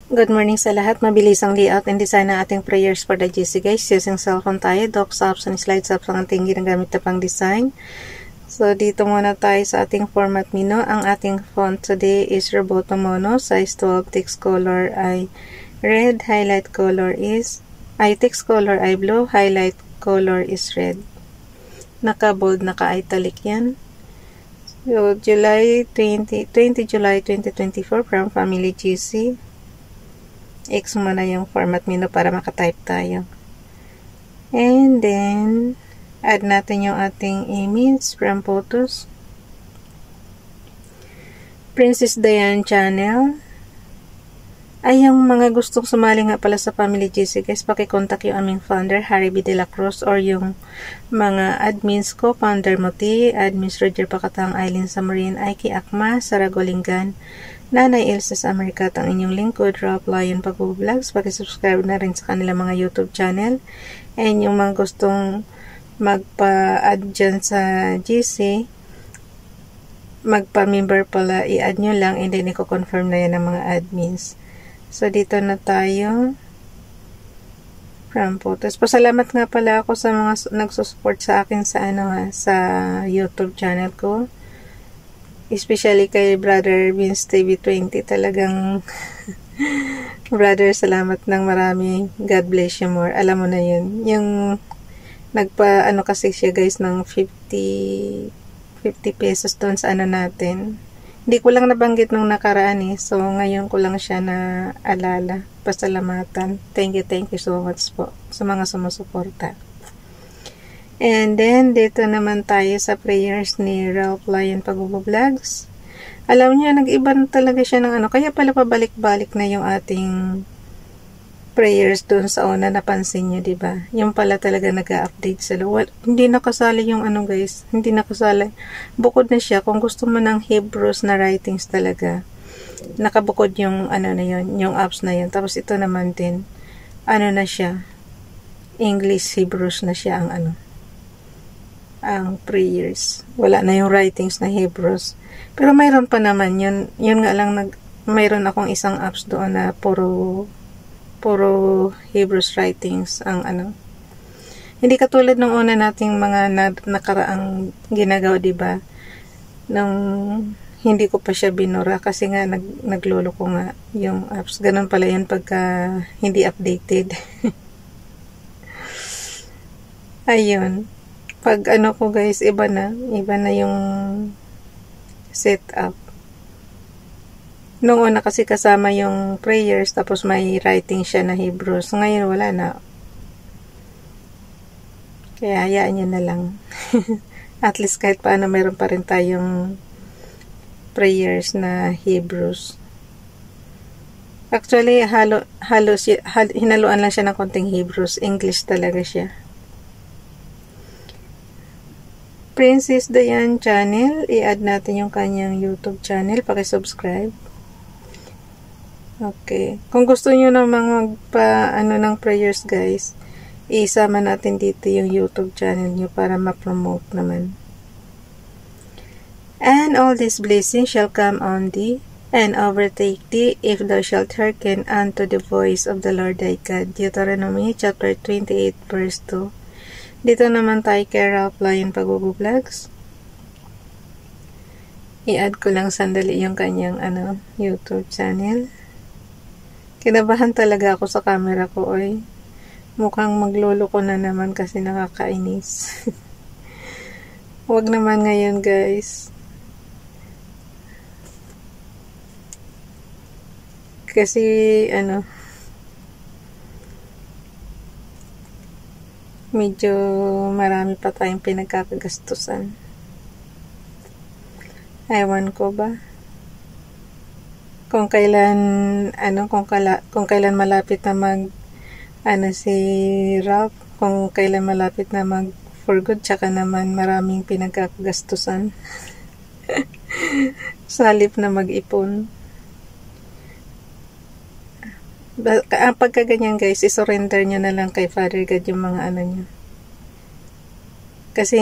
Good morning sa lahat. Mabilis ang layout and design ng ating prayers for the GC guys. Using cellphone tayo, docs apps and slides apps ang ating ginagamit na pang design. So, dito muna tayo sa ating format menu. Ang ating font today is Roboto Mono. Size 12, text color ay red, highlight color is, text color ay blue, highlight color is red. Naka-bold, naka-italic yan. So, July 20 July 2024 from Family GC. X muna yung format menu para makatype tayo. And then, add natin yung ating image from photos. Princess Diane channel. Ay, yung mga gustong sumali nga pala sa Family GC guys, pakicontact yung aming founder, Harry B. De La Cruz, or yung mga admins ko, founder Moti, admins Roger Pacatang, Eileen Samarin, Aiki Akma, Sara Golingan, Nanay Elsa sa Amerika, ang inyong lingkod, Ralph Lion Pag-vlogs. Pakisubscribe na rin sa kanila mga YouTube channel. And yung mga gustong magpa-add dyan sa GC, magpa-member pala, i-add nyo lang and then i-confirm na yan ng mga admins. So, dito na tayo. From photos. Pasalamat nga pala ako sa mga nagsusupport sa akin sa sa YouTube channel ko. Especially kay Brother Vince TV 20. Talagang brother, salamat ng marami. God bless you more. Alam mo na yun. Yung kasi siya guys ng 50 pesos doon sa natin. Hindi ko lang nabanggit nung nakaraan So, ngayon ko lang siya na alala. Pasalamatan. Thank you so much po sa mga sumusuporta. And then, dito naman tayo sa prayers ni Ralph Lion Pag-vlogs. Alam niyo, nag-iba talaga siya ng kaya pala pabalik-balik na yung ating prayers doon sa una, napansin niyo, diba? Yung pala talaga nag-update sila. Hindi nakasali yung guys. Hindi nakasali. Bukod na siya. Kung gusto mo ng Hebrews na writings talaga, nakabukod yung na yun, yung apps na yun. Tapos ito naman din, na siya, English Hebrews na siya ang prayers. Wala na yung writings na Hebrews. Pero mayroon pa naman yun. Yun nga lang, mayroon akong isang apps doon na puro Hebrews writings ang Hindi katulad ng una nating mga nakaraang ginagawa, diba? Nung hindi ko pa siya binura kasi nga naglolo ko nga yung apps. Ganun pala yan pagka hindi updated. Ayun. Pag ko guys, iba na yung setup. Noong una kasi kasama yung prayers, tapos may writing siya na Hebrews. Ngayon wala na. Kaya hayaan nyo na lang. At least kahit paano mayroon pa rin tayong prayers na Hebrews. Actually, hinaluan lang siya ng konting Hebrews. English talaga siya. Princess Diane channel, i-add natin yung kanyang YouTube channel, pakisubscribe. Okay. Kung gusto niyo namang magpa ng prayers guys, isama natin dito yung YouTube channel niyo para ma-promote naman. And all these blessings shall come on thee and overtake thee if thou shalt hearken unto the voice of the Lord thy God. Deuteronomy chapter 28 verse 2. Dito naman tayo kay Ralph Lion Pag-vlogs. I-add ko lang sandali yung kanyang YouTube channel. Kinabahan talaga ako sa camera ko, oy. Mukhang maglolo ko na naman kasi nakakainis. Huwag naman ngayon, guys. Kasi, medyo marami pa tayong pinagkakagastusan. Ewan ko ba? Kung kailan malapit na si Ralph, kung kailan malapit na for good, tsaka naman maraming pinagkakagastusan. Sa halip na mag-ipon. Pagka ganyan guys, isurrender nyo na lang kay Father God yung mga nyo. Kasi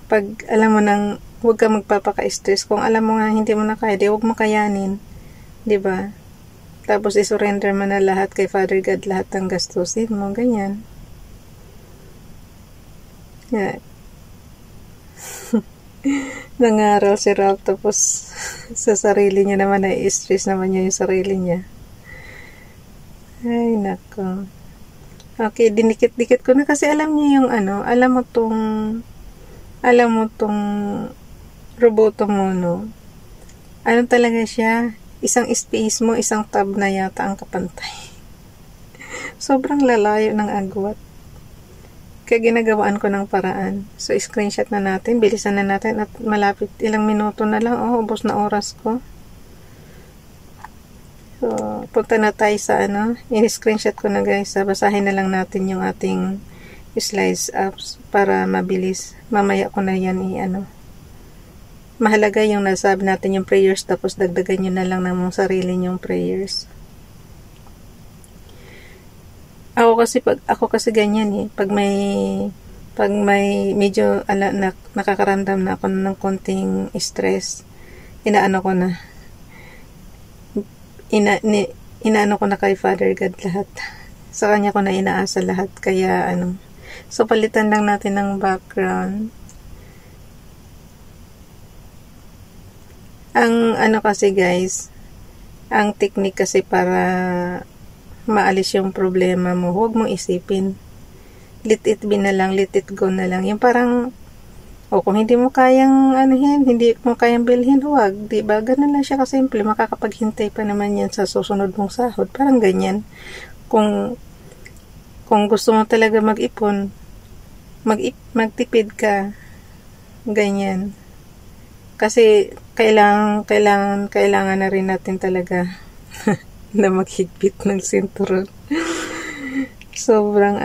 pag alam mo nang huwag ka magpapaka-stress. Kung alam mo nga hindi mo na kaya, di huwag mo kayanin. 'Di ba? Tapos isurrender mo na lahat kay Father God, lahat ng gastusin mo, ganyan. Yeah. Nangaral si Ralph, tapos sa sarili niya naman, na-stress naman niya yung sarili niya. Ay, nako. Okay, dinikit-dikit ko na kasi alam niyo yung alam mo tong roboto mo, no? Ano talaga siya? Isang space mo, isang tab na yata ang kapantay. Sobrang lalayo ng agwat. Kaya ginagawaan ko ng paraan. So, screenshot na natin. Bilisan na natin at malapit. Ilang minuto na lang. Oh, ubos na oras ko. So, punta na tayo sa in-screenshot ko na guys. Basahin na lang natin yung ating slides apps para mabilis. Mamaya ko na yan mahalaga yung nasabi natin yung prayers, tapos dagdagan nyo na lang ng mga sarili nyong prayers. Ako kasi ganyan pag may medyo nakakaramdam na ako ng konting stress, inaano ko na kay Father God lahat. Sa kanya ko na inaasa lahat, kaya so palitan lang natin ng background. Ang kasi guys, ang technique kasi para maalis yung problema mo, huwag mong isipin. Let it be na lang, let it go na lang. Yung parang, kung hindi mo kayang hindi mo kayang bilhin, huwag. Diba? Ganun lang siya kasimple. Makakapaghintay pa naman yan sa susunod mong sahod. Parang ganyan. Kung gusto mo talaga mag-ipon, magtipid ka. Ganyan. Kasi kailangan na rin natin talaga na maghigpit ng sinturon. Sobrang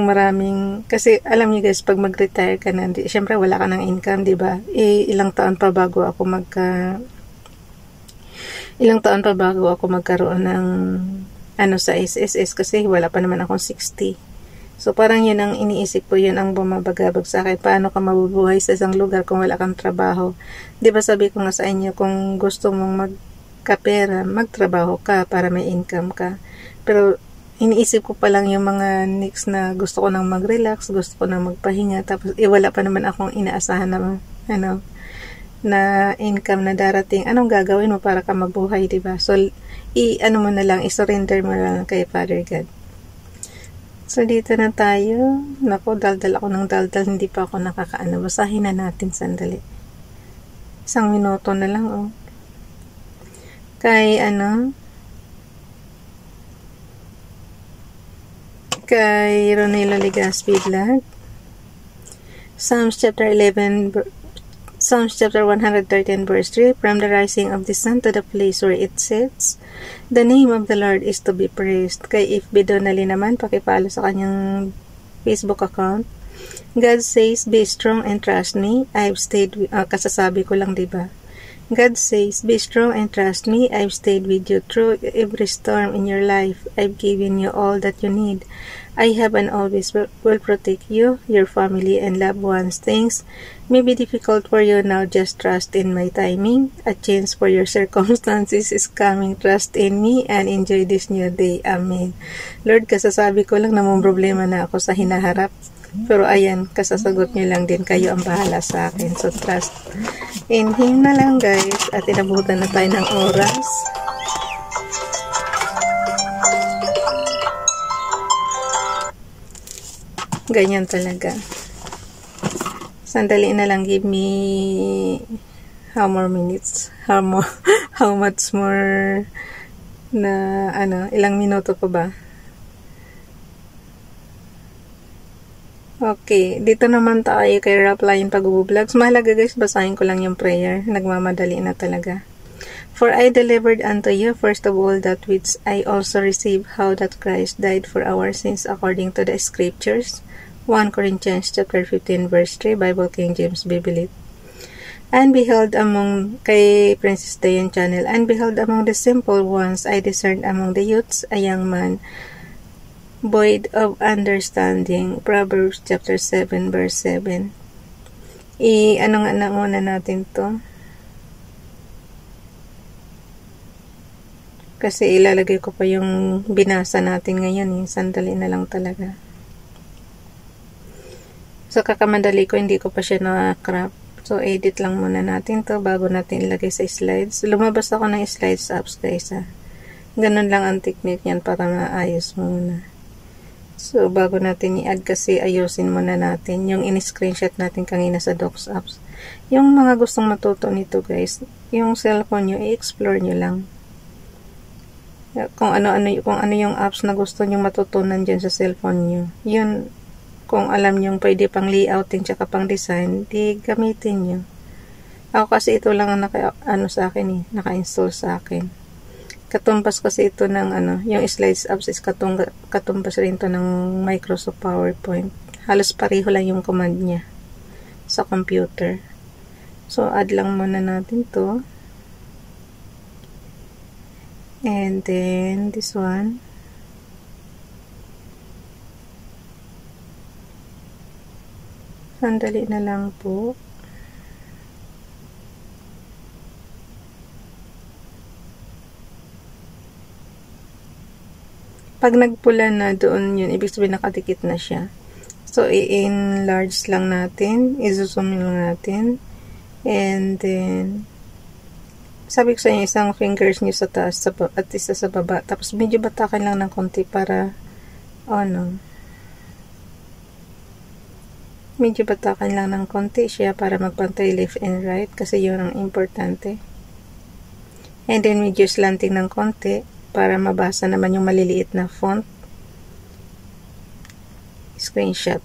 maraming, kasi alam niyo guys, pag mag-retire ka na, syempre wala ka ng income, di ba? Ilang taon pa bago ako magkaroon ng sa SSS, kasi wala pa naman akong 60. So, parang yun ang iniisip ko, yun ang bumabagabag sa akin. Paano ka mabubuhay sa isang lugar kung wala kang trabaho? Di ba sabi ko nga sa inyo, kung gusto mong magkapera, magtrabaho ka para may income ka. Pero, iniisip ko pa lang yung mga next na gusto ko nang mag-relax, gusto ko nang magpahinga, tapos wala pa naman akong inaasahan na, na income na darating. Anong gagawin mo para ka mabuhay, di ba? So, mo na lang, i-surrender mo na lang kay Father God. So, dito na tayo. Naku, daldal ako ng daldal. Hindi pa ako nakakaano. Basahin na natin sandali. 1 minuto na lang, Kay Ronelo Legaspi Vlog. Psalms chapter 113 verse 3, from the rising of the sun to the place where it sets, the name of the Lord is to be praised. Kay If Bidonali naman, pakipalo sa kanyang Facebook account. God says, be strong and trust me. I've stayed kasasabi ko lang, diba? God says, be strong and trust me. I've stayed with you through every storm in your life. I've given you all that you need. I have and always will protect you, your family, and loved ones. Things may be difficult for you now. Just trust in my timing. A change for your circumstances is coming. Trust in me and enjoy this new day. Amen. Lord, kasasabi ko lang na may problema na ako sa hinaharap. Pero ayan, kasasagot nyo lang din. Kayo ang bahala sa akin. So, trust in Him na lang, guys. At inabutan na tayo ng oras. Ganyan talaga. Sandali na lang. Give me how more minutes? How much more na ilang minuto pa ba? Okay, dito naman tayo kay Rapline Pag-vlogs. Mahalaga guys, basahin ko lang yung prayer. Nagmamadali na talaga. For I delivered unto you first of all that which I also received, how that Christ died for our sins according to the scriptures. 1 Corinthians chapter 15 verse 3, Bible King James Bible. And beheld among, kay Princess Dayan channel, and beheld among the simple ones, I discerned among the youths a young man, void of understanding. Proverbs chapter 7 verse 7. Ano nga nauna natin to? Kasi ilalagay ko pa yung binasa natin ngayon sandali na lang talaga. So kakamadali ko, hindi ko pa siya na-crop. So edit lang muna natin to bago natin ilagay sa slides. Lumabas ako ng slides apps guys Ganun lang ang technique niyan para maayos muna. So bago natin i-add kasi ayusin muna natin yung in-screenshot natin kanina sa Docs apps. Yung mga gustong matuto nito guys, yung cellphone nyo, i-explore nyo lang. Kung ano yung apps na gusto nyo matutunan dyan sa cellphone nyo. Yun, kung alam nyo pwede pang layouting tsaka pang design, di gamitin nyo. Ako kasi ito lang ang naka-install sa akin. Katumbas kasi ito ng yung slides apps is katumbas rin to ng Microsoft PowerPoint. Halos pareho lang yung command niya sa computer. So, add lang muna natin to. And then, this one. Sandali na lang po. Pag nagpula na doon yun, ibig sabihin nakadikit na siya. So, i-enlarge lang natin. I-zoom lang natin. And then, sabi ko sa inyo, isang fingers nyo sa taas at isa sa baba. Tapos, medyo batakan lang ng konti para, medyo batakan lang ng konti siya para magpantay left and right. Kasi yun ang importante. And then, medyo slanting ng konti para mabasa naman yung maliliit na font. Screenshot.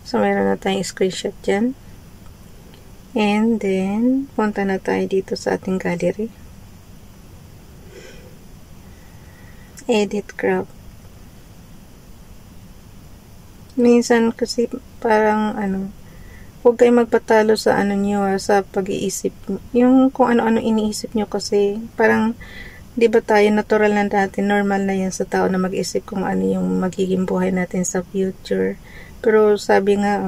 So, meron na tayong screenshot dyan. And then, punta na tayo dito sa ating gallery. Edit crop. Minsan kasi parang huwag kayong magpatalo sa sa pag-iisip. Yung kung ano-ano iniisip nyo kasi parang di ba tayo natural na natin, normal na yan sa tao na mag-isip kung ano yung magiging buhay natin sa future. Pero sabi nga,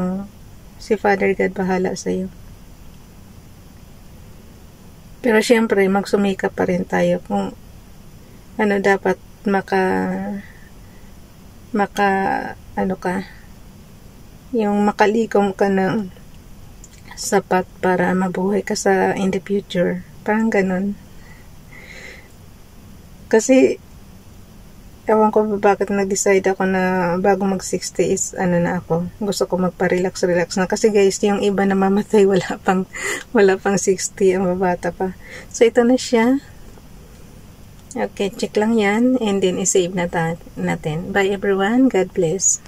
si Father God bahala sa'yo. Pero syempre, magsumikap pa rin tayo kung dapat yung makalikom ka ng sapat para mabuhay ka in the future. Parang ganun. Kasi, ewan ko bakit nag-decide ako na bago mag-60 is, na ako. Gusto ko magpa-relax na. Kasi guys, yung iba na mamatay, wala pang 60, ang babata pa. So, ito na siya. Okay, check lang yan. And then, i-save na natin. Bye everyone. God bless.